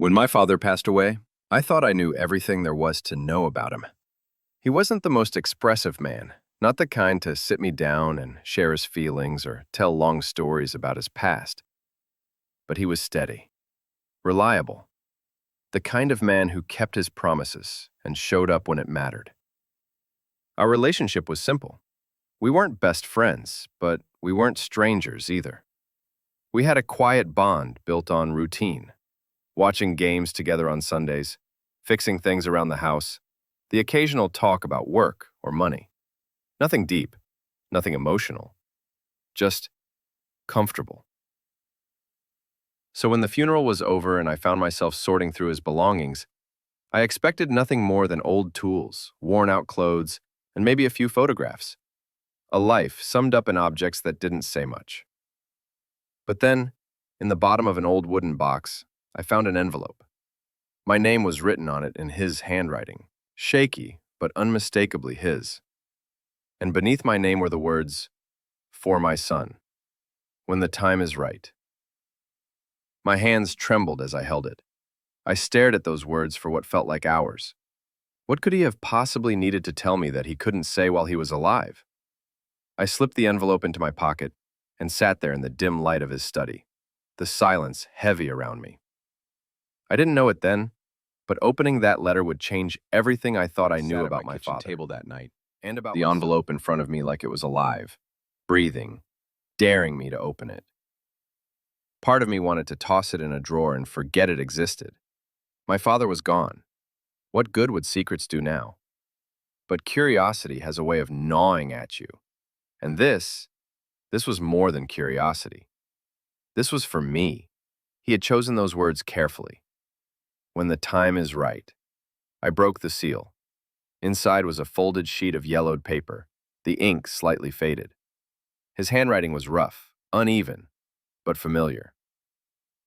When my father passed away, I thought I knew everything there was to know about him. He wasn't the most expressive man, not the kind to sit me down and share his feelings or tell long stories about his past. But he was steady, reliable, the kind of man who kept his promises and showed up when it mattered. Our relationship was simple. We weren't best friends, but we weren't strangers either. We had a quiet bond built on routine, watching games together on Sundays, fixing things around the house, the occasional talk about work or money. Nothing deep, nothing emotional, just comfortable. So when the funeral was over and I found myself sorting through his belongings, I expected nothing more than old tools, worn-out clothes, and maybe a few photographs. A life summed up in objects that didn't say much. But then, in the bottom of an old wooden box, I found an envelope. My name was written on it in his handwriting, shaky but unmistakably his. And beneath my name were the words, "For my son, when the time is right." My hands trembled as I held it. I stared at those words for what felt like hours. What could he have possibly needed to tell me that he couldn't say while he was alive? I slipped the envelope into my pocket and sat there in the dim light of his study, the silence heavy around me. I didn't know it then, but opening that letter would change everything I thought I knew about my father. Table that night, And about the envelope in front of me like it was alive, breathing, daring me to open it. Part of me wanted to toss it in a drawer and forget it existed. My father was gone. What good would secrets do now? But curiosity has a way of gnawing at you. And this was more than curiosity. This was for me. He had chosen those words carefully. When the time is right. I broke the seal. Inside was a folded sheet of yellowed paper, the ink slightly faded. His handwriting was rough, uneven, but familiar.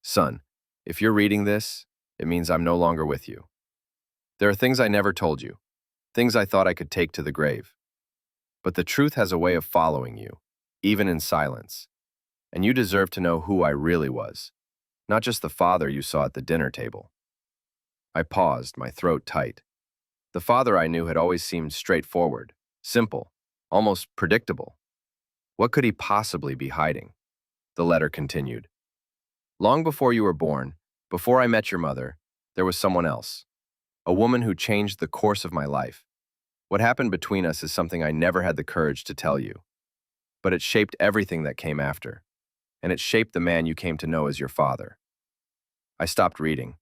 "Son, if you're reading this, it means I'm no longer with you. There are things I never told you, things I thought I could take to the grave. But the truth has a way of following you, even in silence. And you deserve to know who I really was, not just the father you saw at the dinner table." I paused, my throat tight. The father I knew had always seemed straightforward, simple, almost predictable. What could he possibly be hiding? The letter continued. "Long before you were born, before I met your mother, there was someone else. A woman who changed the course of my life. What happened between us is something I never had the courage to tell you. But it shaped everything that came after, and it shaped the man you came to know as your father." I stopped reading.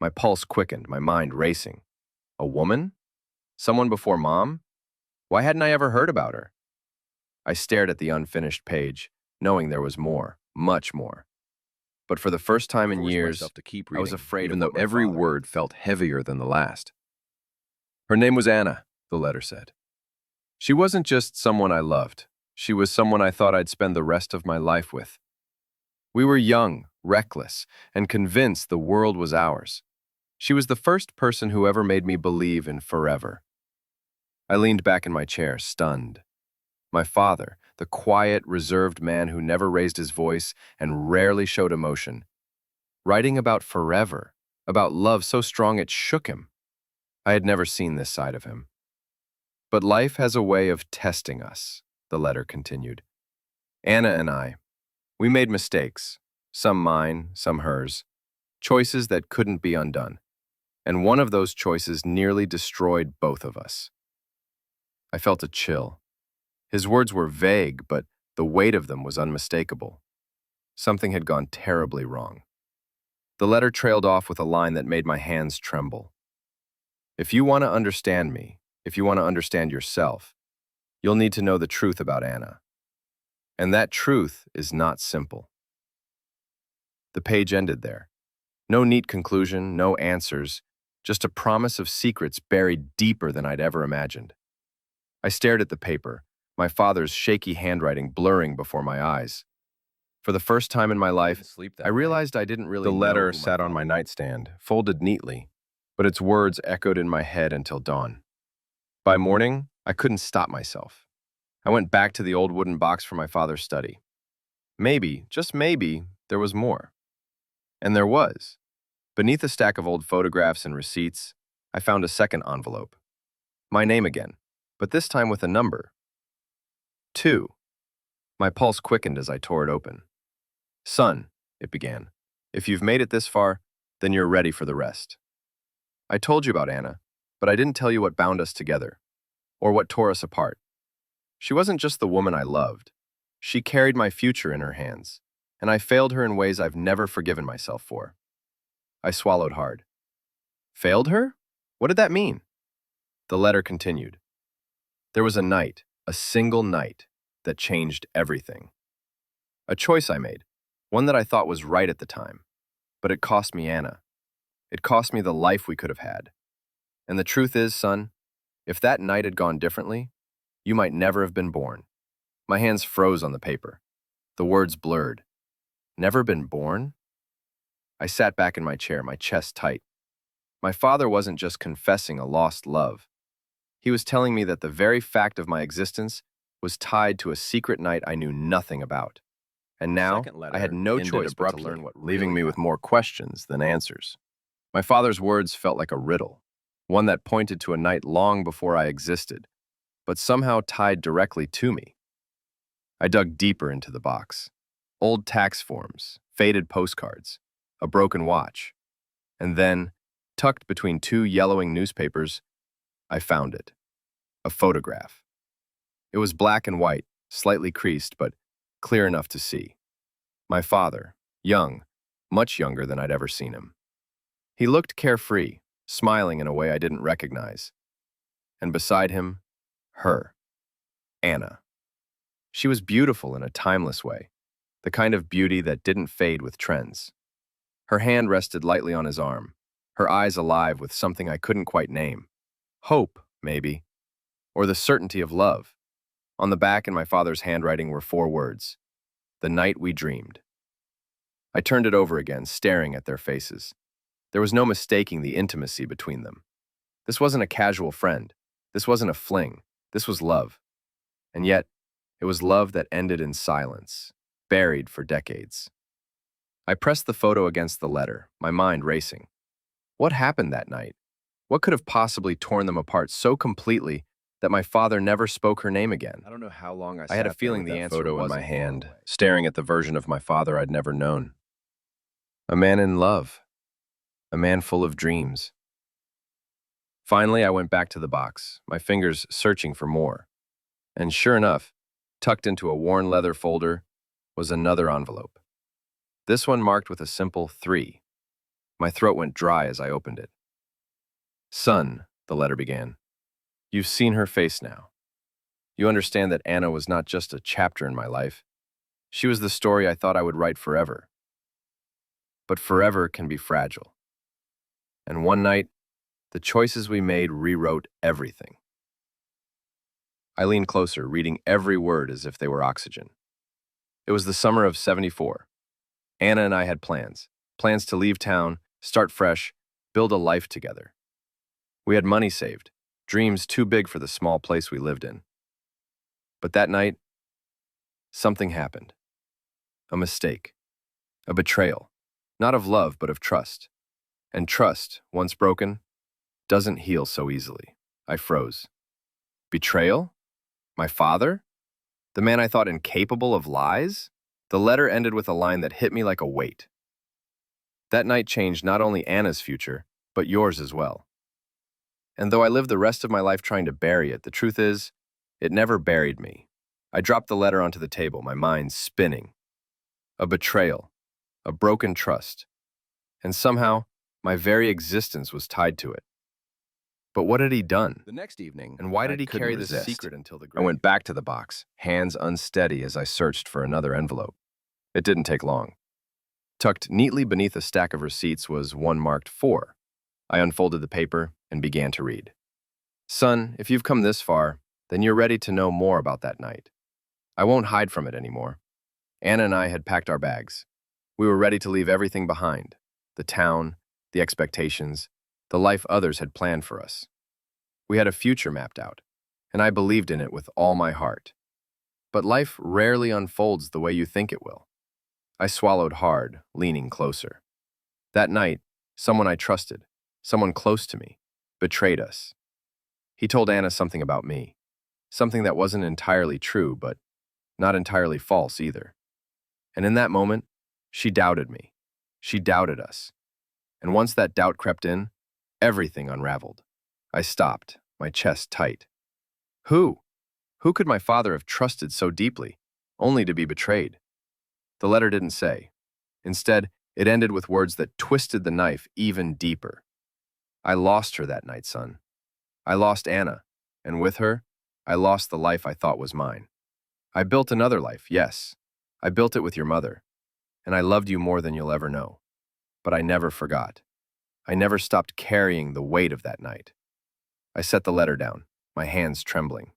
My pulse quickened, my mind racing. A woman? Someone before Mom? Why hadn't I ever heard about her? I stared at the unfinished page, knowing there was more, much more. But for the first time in years, I was afraid even of though what my every father- word felt heavier than the last. Her name was Anna, the letter said. She wasn't just someone I loved. She was someone I thought I'd spend the rest of my life with. We were young, reckless, and convinced the world was ours. She was the first person who ever made me believe in forever. I leaned back in my chair, stunned. My father, the quiet, reserved man who never raised his voice and rarely showed emotion, writing about forever, about love so strong it shook him. I had never seen this side of him. But life has a way of testing us, the letter continued. Anna and I, we made mistakes, some mine, some hers, choices that couldn't be undone. And one of those choices nearly destroyed both of us. I felt a chill. His words were vague, but the weight of them was unmistakable. Something had gone terribly wrong. The letter trailed off with a line that made my hands tremble. "If you want to understand me, if you want to understand yourself, you'll need to know the truth about Anna. And that truth is not simple." The page ended there. No neat conclusion, no answers, just a promise of secrets buried deeper than I'd ever imagined. I stared at the paper, my father's shaky handwriting blurring before my eyes. For the first time in my life, I realized I didn't really know. The letter sat on my nightstand, folded neatly, but its words echoed in my head until dawn. By morning, I couldn't stop myself. I went back to the old wooden box from my father's study. Maybe, just maybe, there was more. And there was. Beneath a stack of old photographs and receipts, I found a second envelope. My name again, but this time with a number. 2. My pulse quickened as I tore it open. "Son," it began, "if you've made it this far, then you're ready for the rest. I told you about Anna, but I didn't tell you what bound us together, or what tore us apart. She wasn't just the woman I loved. She carried my future in her hands, and I failed her in ways I've never forgiven myself for." I swallowed hard. Failed her? What did that mean? The letter continued. "There was a night, a single night, that changed everything. A choice I made, one that I thought was right at the time, but it cost me Anna. It cost me the life we could have had. And the truth is, son, if that night had gone differently, you might never have been born." My hands froze on the paper. The words blurred. Never been born? I sat back in my chair, my chest tight. My father wasn't just confessing a lost love. He was telling me that the very fact of my existence was tied to a secret night I knew nothing about. And now, I had no choice but to learn what leaving me with more questions than answers. My father's words felt like a riddle, one that pointed to a night long before I existed, but somehow tied directly to me. I dug deeper into the box. Old tax forms, faded postcards, a broken watch, and then, tucked between two yellowing newspapers, I found it. A photograph. It was black and white, slightly creased, but clear enough to see. My father, young, much younger than I'd ever seen him. He looked carefree, smiling in a way I didn't recognize. And beside him, her, Anna. She was beautiful in a timeless way, the kind of beauty that didn't fade with trends. Her hand rested lightly on his arm, her eyes alive with something I couldn't quite name. Hope, maybe, or the certainty of love. On the back in my father's handwriting were 4 words: "The night we dreamed." I turned it over again, staring at their faces. There was no mistaking the intimacy between them. This wasn't a casual friend. This wasn't a fling. This was love. And yet, it was love that ended in silence, buried for decades. I pressed the photo against the letter, my mind racing. What happened that night? What could have possibly torn them apart so completely that my father never spoke her name again? I don't know how long I I had a sat there feeling with the that answer photo in wasn't my far hand, away. staring at the version of my father I'd never known. A man in love. A man full of dreams. Finally, I went back to the box, my fingers searching for more. And sure enough, tucked into a worn leather folder, was another envelope. This one marked with a simple 3. My throat went dry as I opened it. "Son," the letter began, "you've seen her face now. You understand that Anna was not just a chapter in my life. She was the story I thought I would write forever. But forever can be fragile. And one night, the choices we made rewrote everything." I leaned closer, reading every word as if they were oxygen. It was the summer of '74. Anna and I had plans. Plans to leave town, start fresh, build a life together. We had money saved, dreams too big for the small place we lived in. But that night, something happened. A mistake. A betrayal. Not of love, but of trust. And trust, once broken, doesn't heal so easily. I froze. Betrayal? My father? The man I thought incapable of lies? The letter ended with a line that hit me like a weight. That night changed not only Anna's future, but yours as well. And though I lived the rest of my life trying to bury it, the truth is, it never buried me. I dropped the letter onto the table, my mind spinning. A betrayal, a broken trust, and somehow, my very existence was tied to it. But what had he done? The next evening, And why I did he couldn't carry this resist. secret until the I grave? went back to the box, hands unsteady as I searched for another envelope. It didn't take long. Tucked neatly beneath a stack of receipts was one marked 4. I unfolded the paper and began to read. "Son, if you've come this far, then you're ready to know more about that night. I won't hide from it anymore. Anna and I had packed our bags. We were ready to leave everything behind. The town, the expectations, the life others had planned for us. We had a future mapped out, and I believed in it with all my heart. But life rarely unfolds the way you think it will." I swallowed hard, leaning closer. That night, Someone I trusted, someone close to me, betrayed us. He told Anna something about me, something that wasn't entirely true, but not entirely false either. And in that moment, she doubted me. She doubted us. And once that doubt crept in, everything unraveled. I stopped, my chest tight. Who? Who could my father have trusted so deeply, only to be betrayed? The letter didn't say. Instead, it ended with words that twisted the knife even deeper. I lost her that night, son. I lost Anna, and with her, I lost the life I thought was mine. I built another life, yes. I built it with your mother, and I loved you more than you'll ever know. But I never forgot. I never stopped carrying the weight of that night. I set the letter down, my hands trembling.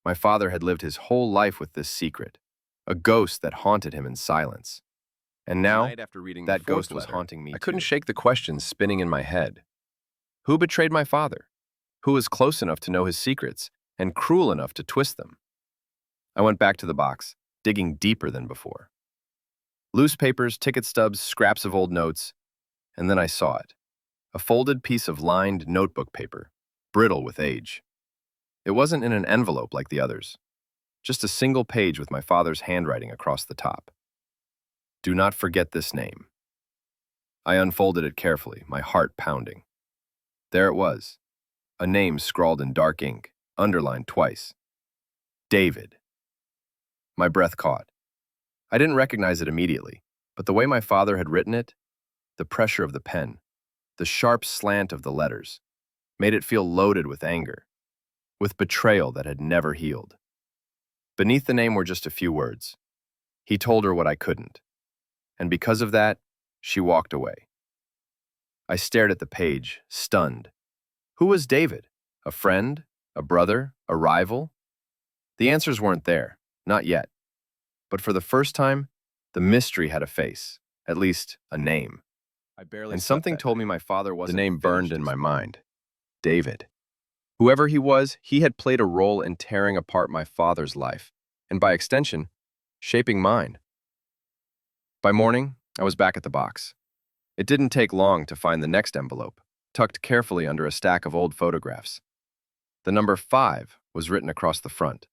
My father had lived his whole life with this secret, a ghost that haunted him in silence. And now, that ghost was haunting me. I couldn't shake the questions spinning in my head. Who betrayed my father? Who was close enough to know his secrets and cruel enough to twist them? I went back to the box, digging deeper than before. Loose papers, ticket stubs, scraps of old notes, and then I saw it. A folded piece of lined notebook paper, brittle with age. It wasn't in an envelope like the others, just a single page with my father's handwriting across the top. Do not forget this name. I unfolded it carefully, my heart pounding. There it was, a name scrawled in dark ink, underlined twice. David. My breath caught. I didn't recognize it immediately, but the way my father had written it, the pressure of the pen, the sharp slant of the letters, made it feel loaded with anger, with betrayal that had never healed. Beneath the name were just a few words. He told her what I couldn't. And because of that, she walked away. I stared at the page, stunned. Who was David? A friend? A brother? A rival? The answers weren't there, not yet. But for the first time, the mystery had a face, at least a name. And something told me my father wasn't. The name burned in my mind. David. Whoever he was, he had played a role in tearing apart my father's life, and by extension, shaping mine. By morning, I was back at the box. It didn't take long to find the next envelope, tucked carefully under a stack of old photographs. The number 5 was written across the front.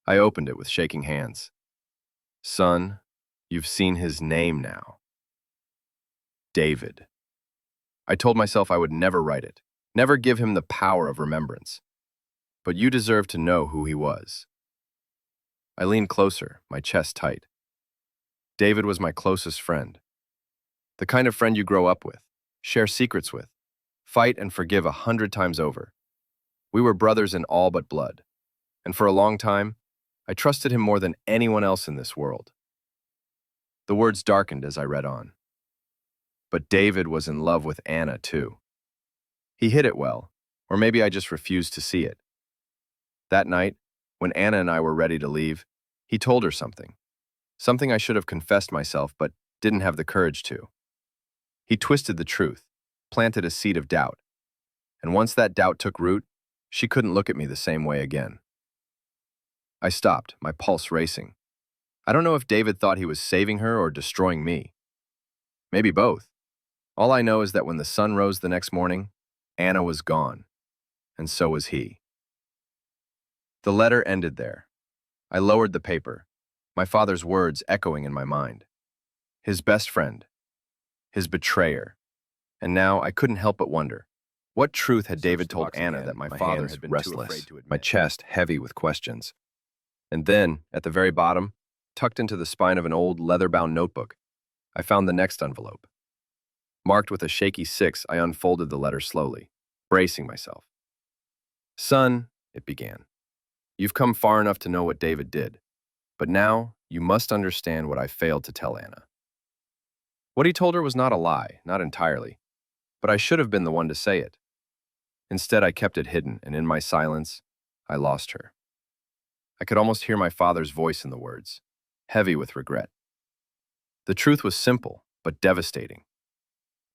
I opened it with shaking hands. Son, you've seen his name now. David. I told myself I would never write it, never give him the power of remembrance. But you deserve to know who he was. I leaned closer, my chest tight. David was my closest friend. The kind of friend you grow up with, share secrets with, fight and forgive 100 times over. We were brothers in all but blood, and for a long time, I trusted him more than anyone else in this world. The words darkened as I read on. But David was in love with Anna, too. He hid it well, or maybe I just refused to see it. That night, when Anna and I were ready to leave, he told her something. Something I should have confessed myself, but didn't have the courage to. He twisted the truth, planted a seed of doubt. And once that doubt took root, she couldn't look at me the same way again. I stopped, my pulse racing. I don't know if David thought he was saving her or destroying me. Maybe both. All I know is that when the sun rose the next morning, Anna was gone, and so was he. The letter ended there. I lowered the paper, my father's words echoing in my mind. His best friend, his betrayer. And now I couldn't help but wonder, what truth had David told Anna that my father had been too afraid to admit? My chest heavy with questions. And then, at the very bottom, tucked into the spine of an old leather-bound notebook, I found the next envelope. Marked with a shaky 6, I unfolded the letter slowly, bracing myself. Son, it began, you've come far enough to know what David did, but now you must understand what I failed to tell Anna. What he told her was not a lie, not entirely, but I should have been the one to say it. Instead, I kept it hidden, and in my silence, I lost her. I could almost hear my father's voice in the words, heavy with regret. The truth was simple, but devastating.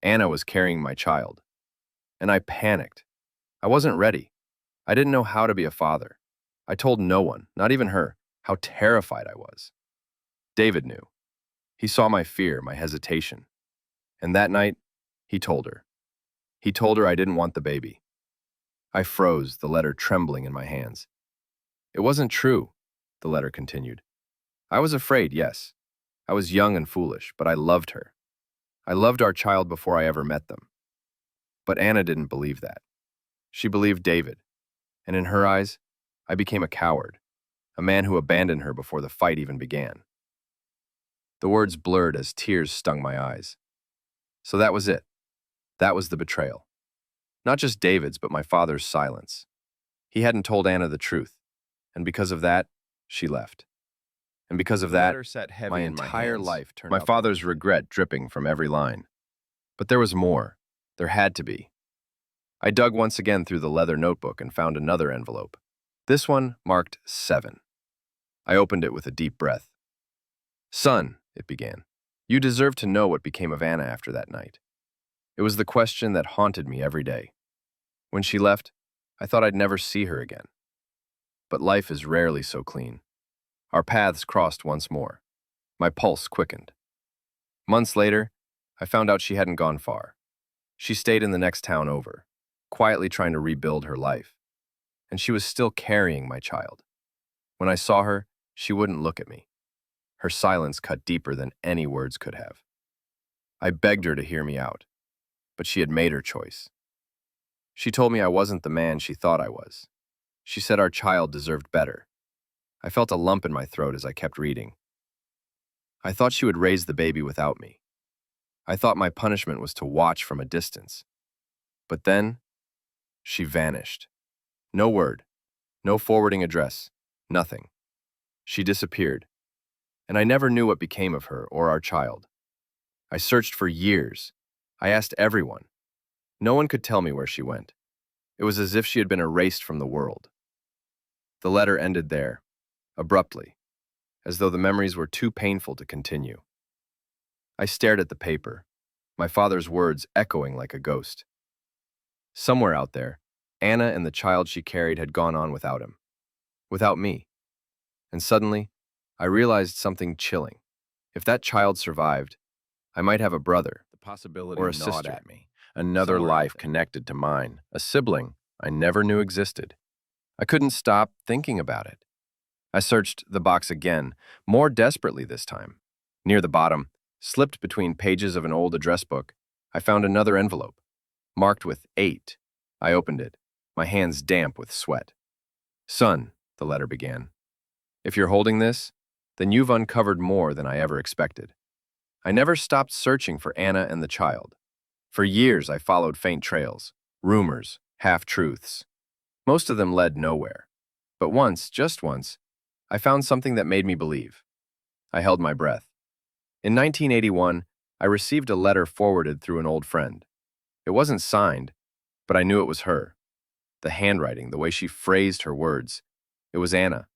Anna was carrying my child, and I panicked. I wasn't ready. I didn't know how to be a father. I told no one, not even her, how terrified I was. David knew. He saw my fear, my hesitation. And that night, He told her. He told her I didn't want the baby. I froze, the letter trembling in my hands. It wasn't true, the letter continued. I was afraid, yes. I was young and foolish, but I loved her. I loved our child before I ever met them. But Anna didn't believe that. She believed David, and in her eyes, I became a coward, a man who abandoned her before the fight even began. The words blurred as tears stung my eyes. So that was it. That was the betrayal. Not just David's, but my father's silence. He hadn't told Anna the truth, and because of that, she left. And because of that, my entire life turned out. My father's regret dripping from every line. But there was more. There had to be. I dug once again through the leather notebook and found another envelope. This one marked 7. I opened it with a deep breath. Son, it began, you deserve to know what became of Anna after that night. It was the question that haunted me every day. When she left, I thought I'd never see her again. But life is rarely so clean. Our paths crossed once more. My pulse quickened. Months later, I found out she hadn't gone far. She stayed in the next town over, quietly trying to rebuild her life. And she was still carrying my child. When I saw her, she wouldn't look at me. Her silence cut deeper than any words could have. I begged her to hear me out, but she had made her choice. She told me I wasn't the man she thought I was. She said our child deserved better. I felt a lump in my throat as I kept reading. I thought she would raise the baby without me. I thought my punishment was to watch from a distance. But then, she vanished. No word, no forwarding address, nothing. She disappeared, and I never knew what became of her or our child. I searched for years. I asked everyone. No one could tell me where she went. It was as if she had been erased from the world. The letter ended there, abruptly, as though the memories were too painful to continue. I stared at the paper, my father's words echoing like a ghost. Somewhere out there, Anna and the child she carried had gone on without him, without me. And suddenly, I realized something chilling. If that child survived, I might have a brother, The possibility or a gnawed sister, at me. Another somewhere life out there. connected to mine. a sibling I never knew existed. I couldn't stop thinking about it. I searched the box again, more desperately this time. Near the bottom, slipped between pages of an old address book, I found another envelope, marked with 8. I opened it, my hands damp with sweat. Son, the letter began, if you're holding this, then you've uncovered more than I ever expected. I never stopped searching for Anna and the child. For years, I followed faint trails, rumors, half-truths. Most of them led nowhere. But once, just once, I found something that made me believe. I held my breath. In 1981, I received a letter forwarded through an old friend. It wasn't signed, but I knew it was her. The handwriting, the way she phrased her words. It was Anna.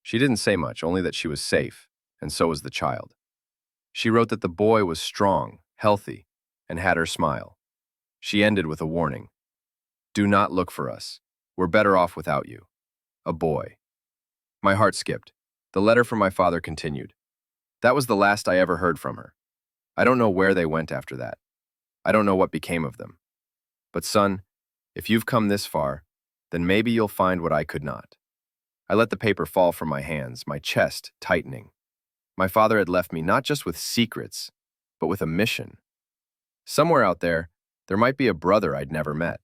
She didn't say much, only that she was safe, and so was the child. She wrote that the boy was strong, healthy, and had her smile. She ended with a warning. Do not look for us. We're better off without you. A boy. My heart skipped. The letter from my father continued. That was the last I ever heard from her. I don't know where they went after that. I don't know what became of them. But son, if you've come this far, then maybe you'll find what I could not. I let the paper fall from my hands, my chest tightening. My father had left me not just with secrets, but with a mission. Somewhere out there might be a brother I'd never met.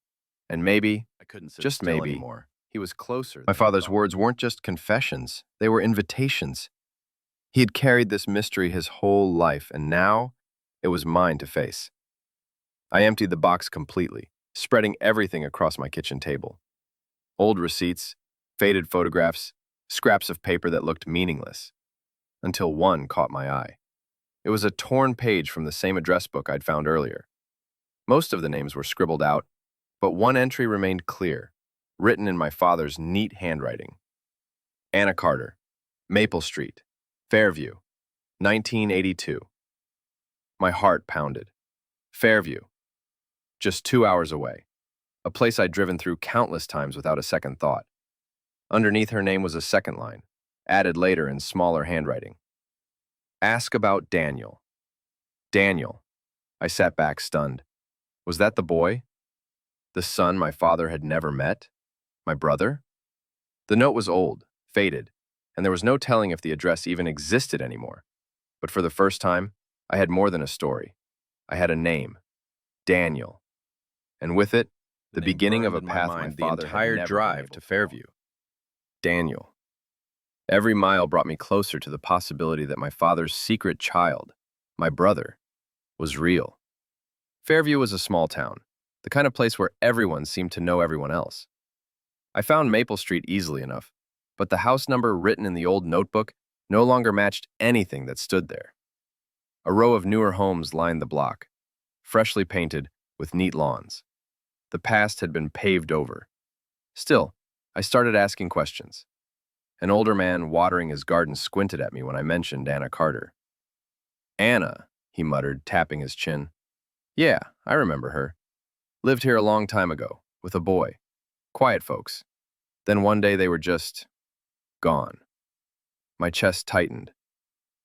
And maybe, I couldn't sit just still maybe, anymore. he was closer. My than I father's thought. words weren't just confessions, they were invitations. He had carried this mystery his whole life, and now it was mine to face. I emptied the box completely, spreading everything across my kitchen table. Old receipts, faded photographs, scraps of paper that looked meaningless. Until one caught my eye. It was a torn page from the same address book I'd found earlier. Most of the names were scribbled out, but one entry remained clear, written in my father's neat handwriting. Anna Carter, Maple Street, Fairview, 1982. My heart pounded. Fairview, just 2 hours away, a place I'd driven through countless times without a second thought. Underneath her name was a second line, added later in smaller handwriting. Ask about Daniel. Daniel. I sat back stunned. Was that the boy? The son my father had never met? My brother? The note was old, faded, and there was no telling if the address even existed anymore. But for the first time, I had more than a story. I had a name, Daniel, and with it, the beginning of a path my father had never been able to Fairview. Daniel. Every mile brought me closer to the possibility that my father's secret child, my brother, was real. Fairview was a small town, the kind of place where everyone seemed to know everyone else. I found Maple Street easily enough, but the house number written in the old notebook no longer matched anything that stood there. A row of newer homes lined the block, freshly painted with neat lawns. The past had been paved over. Still, I started asking questions. An older man watering his garden squinted at me when I mentioned Anna Carter. Anna, he muttered, tapping his chin. Yeah, I remember her. Lived here a long time ago, with a boy. Quiet folks. Then one day they were just gone. My chest tightened.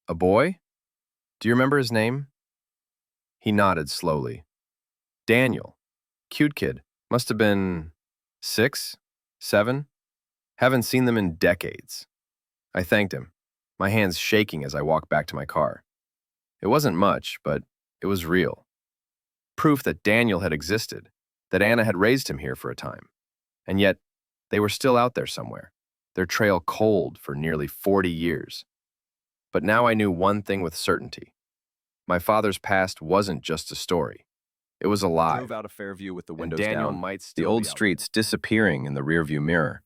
A boy? Do you remember his name? He nodded slowly. Daniel. Cute kid. Must have been 6, 7. Haven't seen them in decades. I thanked him, my hands shaking as I walked back to my car. It wasn't much, but it was real. Proof that Daniel had existed, that Anna had raised him here for a time. And yet, they were still out there somewhere, their trail cold for nearly 40 years. But now I knew one thing with certainty. My father's past wasn't just a story. It was alive. Drove out of Fairview with the windows Daniel down. might still the old streets disappearing in the rearview mirror.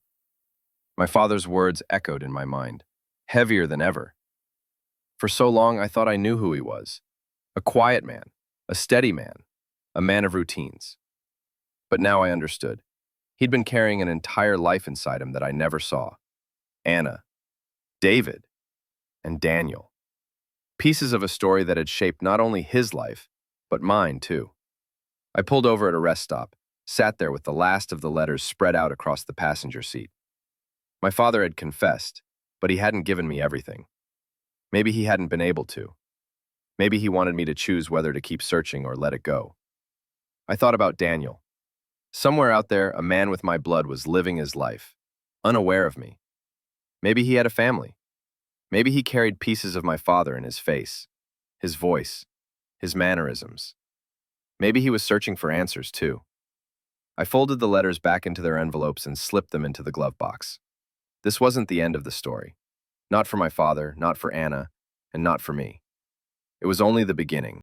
My father's words echoed in my mind, heavier than ever. For so long, I thought I knew who he was. A quiet man, a steady man, a man of routines. But now I understood. He'd been carrying an entire life inside him that I never saw. Anna, David, and Daniel. Pieces of a story that had shaped not only his life, but mine too. I pulled over at a rest stop, sat there with the last of the letters spread out across the passenger seat. My father had confessed, but he hadn't given me everything. Maybe he hadn't been able to. Maybe he wanted me to choose whether to keep searching or let it go. I thought about Daniel. Somewhere out there, a man with my blood was living his life, unaware of me. Maybe he had a family. Maybe he carried pieces of my father in his face, his voice, his mannerisms. Maybe he was searching for answers, too. I folded the letters back into their envelopes and slipped them into the glove box. This wasn't the end of the story. Not for my father, not for Anna, and not for me. It was only the beginning.